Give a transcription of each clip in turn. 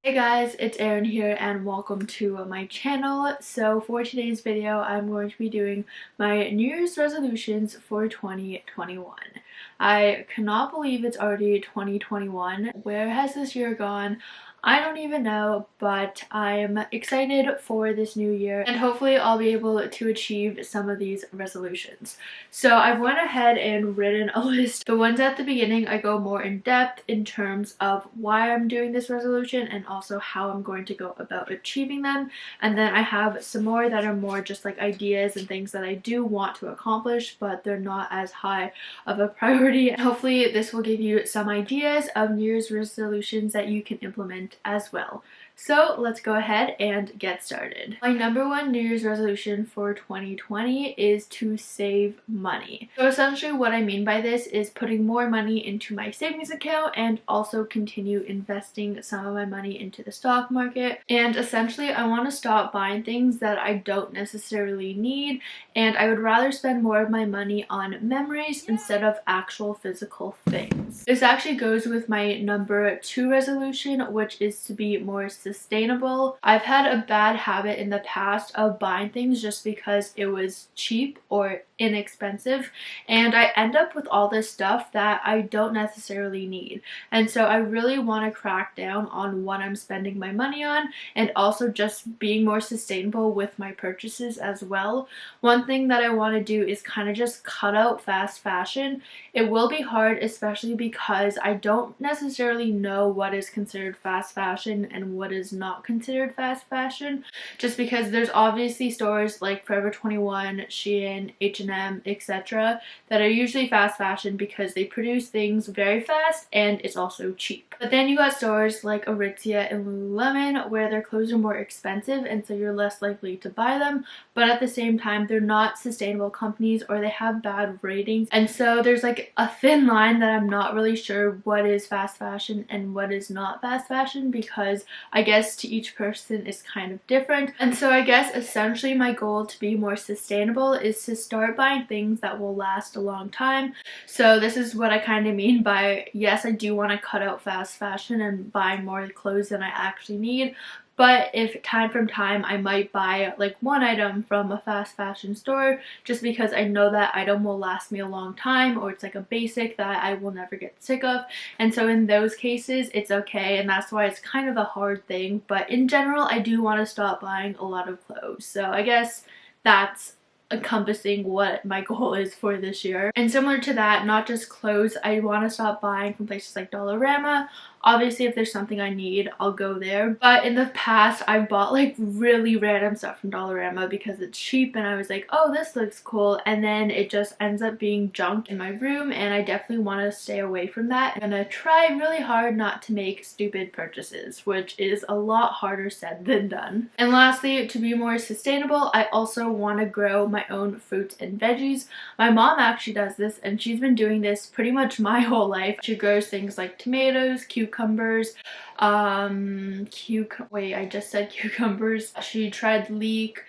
Hey guys, it's Erin here and welcome to my channel. So for today's video, I'm going to be doing my New Year's resolutions for 2021. I cannot believe it's already 2021. Where has this year gone? I don't even know, but I'm excited for this new year and hopefully I'll be able to achieve some of these resolutions. So I went ahead and written a list. The ones at the beginning I go more in depth in terms of why I'm doing this resolution and also how I'm going to go about achieving them. And then I have some more that are more just like ideas and things that I do want to accomplish, but they're not as high of a priority. Hopefully this will give you some ideas of New Year's resolutions that you can implement as well. So let's go ahead and get started. My number one New Year's resolution for 2020 is to save money. So essentially what I mean by this is putting more money into my savings account and also continue investing some of my money into the stock market. And essentially I want to stop buying things that I don't necessarily need, and I would rather spend more of my money on memories instead of actual physical things. This actually goes with my number two resolution, which is to be more sustainable. I've had a bad habit in the past of buying things just because it was cheap or inexpensive, and I end up with all this stuff that I don't necessarily need. And so I really want to crack down on what I'm spending my money on and also just being more sustainable with my purchases as well. One thing that I want to do is kind of just cut out fast fashion. It will be hard, especially because I don't necessarily know what is considered fast fashion and what is not considered fast fashion, just because there's obviously stores like Forever 21, Shein, H&M, etc. that are usually fast fashion because they produce things very fast and it's also cheap. But then you got stores like Aritzia and Lululemon where their clothes are more expensive and so you're less likely to buy them, but at the same time they're not sustainable companies or they have bad ratings, and so there's like a thin line that I'm not really sure what is fast fashion and what is not fast fashion, because I guess to each person is kind of different. And so I guess essentially my goal to be more sustainable is to start buying things that will last a long time. So this is what I kind of mean by, yes, I do want to cut out fast fashion and buy more clothes than I actually need, but if time from time I might buy like one item from a fast fashion store just because I know that item will last me a long time, or it's like a basic that I will never get sick of. And so in those cases it's okay, and that's why it's kind of a hard thing. But in general I do want to stop buying a lot of clothes. So I guess that's encompassing what my goal is for this year. And similar to that, not just clothes, I want to stop buying from places like Dollarama. Obviously if there's something I need, I'll go there, but in the past I've bought like really random stuff from Dollarama because it's cheap and I was like, oh, this looks cool, and then it just ends up being junk in my room, and I definitely want to stay away from that. I'm gonna try really hard not to make stupid purchases, which is a lot harder said than done. And lastly, to be more sustainable, I also want to grow my own fruits and veggies. My mom actually does this and she's been doing this pretty much my whole life. She grows things like tomatoes, cucumbers, I just said cucumbers. She tried leek,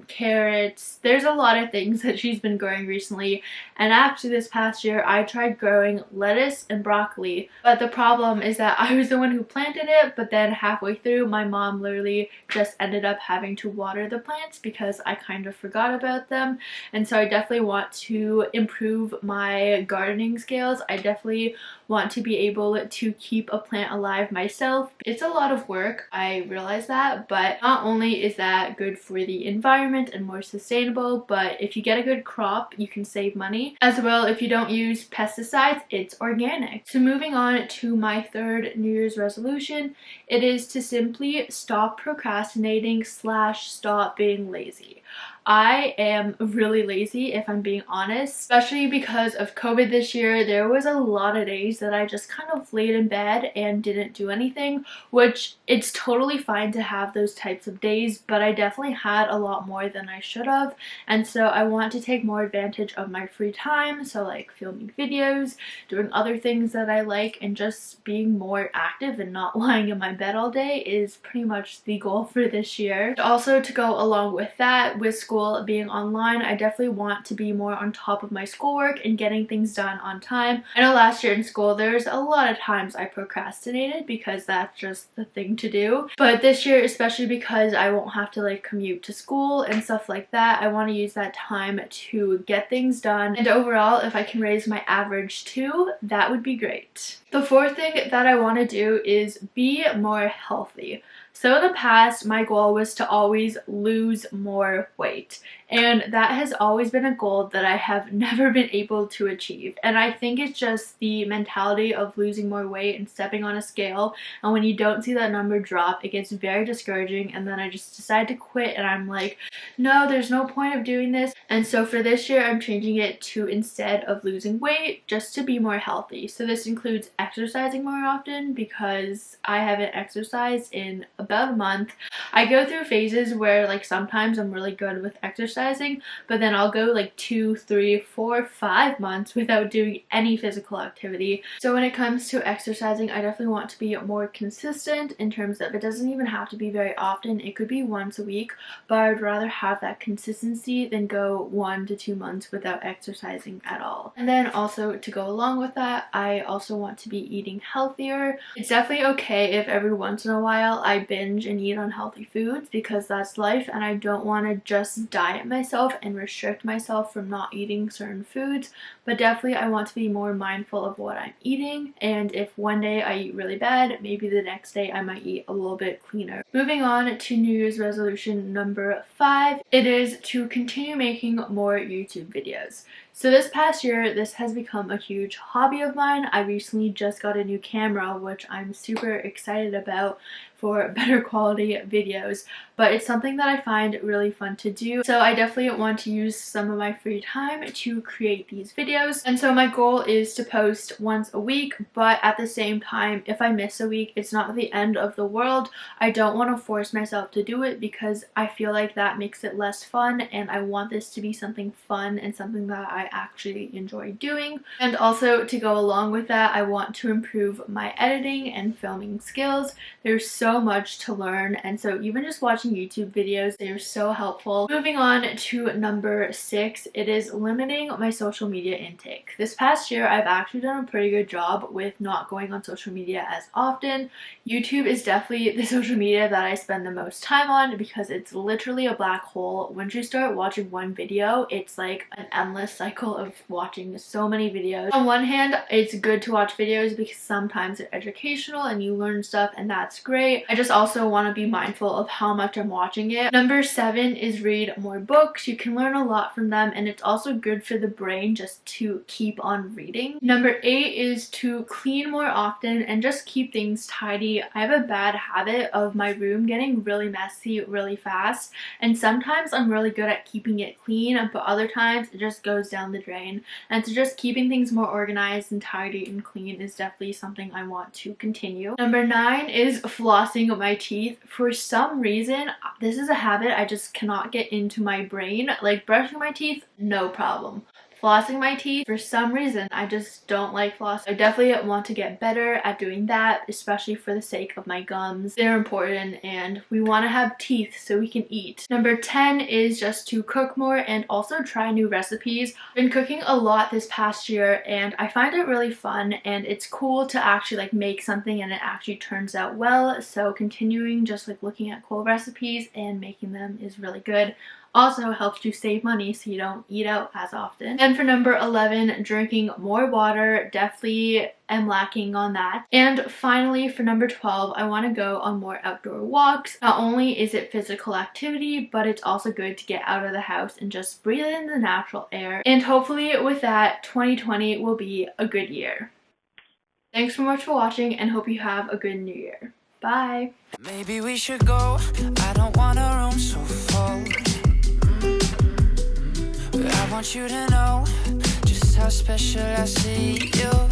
carrots. There's a lot of things that she's been growing recently, and actually this past year I tried growing lettuce and broccoli, but the problem is that I was the one who planted it, but then halfway through my mom literally just ended up having to water the plants because I kind of forgot about them. And so I definitely want to improve my gardening skills. I definitely want to be able to keep a plant alive myself. It's a lot of work, I realize that, but not only is that good for the environment and more sustainable, but if you get a good crop you can save money as well. If you don't use pesticides, it's organic. So moving on to my third New Year's resolution, it is to simply stop procrastinating / stop being lazy. I am really lazy, if I'm being honest, especially because of COVID this year. There was a lot of days that I just kind of laid in bed and didn't do anything, which it's totally fine to have those types of days, but I definitely had a lot more than I should have. And so I want to take more advantage of my free time, so like filming videos, doing other things that I like, and just being more active and not lying in my bed all day is pretty much the goal for this year. Also, to go along with that, with school school being online, I definitely want to be more on top of my schoolwork and getting things done on time. I know last year in school there's a lot of times I procrastinated because that's just the thing to do, but this year, especially because I won't have to like commute to school and stuff like that, I want to use that time to get things done, and overall if I can raise my average too, that would be great. The fourth thing that I want to do is be more healthy. So in the past, my goal was to always lose more weight, and that has always been a goal that I have never been able to achieve. And I think it's just the mentality of losing more weight and stepping on a scale, and when you don't see that number drop, it gets very discouraging, and then I just decide to quit, and I'm like, no, there's no point of doing this. And so for this year, I'm changing it to, instead of losing weight, just to be more healthy. So this includes exercising more often because I haven't exercised in about a month. I go through phases where like sometimes I'm really good with exercising, but then I'll go like 2, 3, 4, 5 months without doing any physical activity. So when it comes to exercising, I definitely want to be more consistent in terms of it doesn't even have to be very often. It could be once a week, but I'd rather have that consistency than go 1 to 2 months without exercising at all. And then also to go along with that, I also want to be eating healthier. It's definitely okay if every once in a while I binge and eat unhealthy foods because that's life, and I don't want to just diet myself and restrict myself from not eating certain foods, but definitely I want to be more mindful of what I'm eating, and if one day I eat really bad, maybe the next day I might eat a little bit cleaner. Moving on to New Year's resolution number 5, it is to continue making more YouTube videos. So this past year, this has become a huge hobby of mine. I recently just got a new camera, which I'm super excited about for better quality videos, but it's something that I find really fun to do. So I definitely want to use some of my free time to create these videos. And so my goal is to post once a week, but at the same time, if I miss a week, it's not the end of the world. I don't want to force myself to do it because I feel like that makes it less fun, and I want this to be something fun and something that I actually enjoy doing. And also to go along with that, I want to improve my editing and filming skills. There's so much to learn, and so even just watching YouTube videos, they're so helpful. Moving on to number 6, it is limiting my social media intake. This past year, I've actually done a pretty good job with not going on social media as often. YouTube is definitely the social media that I spend the most time on because it's literally a black hole. Once you start watching one video, it's like an endless cycle of watching so many videos. On one hand, it's good to watch videos because sometimes they're educational and you learn stuff, and that's great. I just also want to be mindful of how much I'm watching it. Number 7 is read more books. You can learn a lot from them, and it's also good for the brain just to keep on reading. Number 8 is to clean more often and just keep things tidy. I have a bad habit of my room getting really messy really fast, and sometimes I'm really good at keeping it clean, but other times it just goes down the drain. And so just keeping things more organized and tidy and clean is definitely something I want to continue. Number 9 is flossing my teeth. For some reason, this is a habit I just cannot get into my brain. Like brushing my teeth, no problem. Flossing my teeth, for some reason, I just don't like floss. I definitely want to get better at doing that, especially for the sake of my gums. They're important, and we want to have teeth so we can eat. Number 10 is just to cook more and also try new recipes. I've been cooking a lot this past year, and I find it really fun, and it's cool to actually like make something and it actually turns out well. So continuing just like looking at cool recipes and making them is really good. Also helps you save money so you don't eat out as often. And for number 11, drinking more water. Definitely am lacking on that. And finally, for number 12, I want to go on more outdoor walks. Not only is it physical activity, but it's also good to get out of the house and just breathe in the natural air. And hopefully with that, 2020 will be a good year. Thanks so much for watching, and hope you have a good new year. Bye! Maybe we should go. I don't want a room so full. I want you to know just how special I see you.